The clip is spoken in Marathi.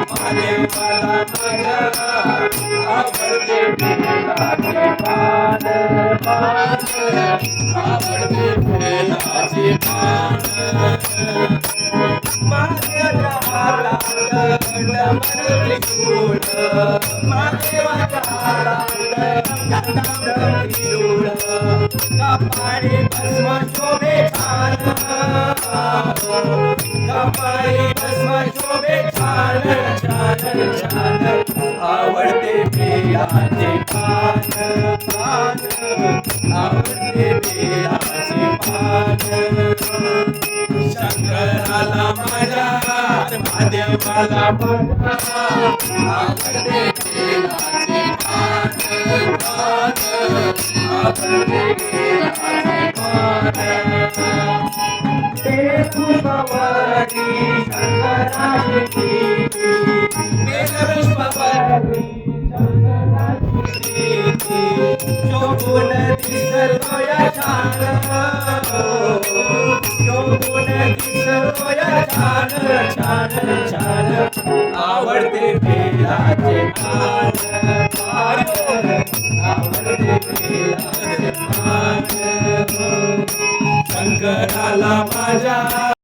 महादेवाला माझ्या आवडते बेलाचे पान आवडते बेलाचे पान महादेवाच्या हातात डमर त्रिशूळ महादेवाच्या हातात डमर त्रिशूळ कपाळी भस्म शोभे छान कपाळी भस्म शोभे छान छान छान आवडते बेलाचे पान आवडते बेलाचे पान शंकराला माझ्या महादेवाला माझ्या आवडते बेलाचे पान आवडते बेलाचे पान पुष्पवती शंकराची पुष्पवती शंकराची शोभून दिसतो या छान शोभून दिसतो या छान छान छान आवडते बेलाचे पान आवडते बेलाचे पान शंकराला माझ्या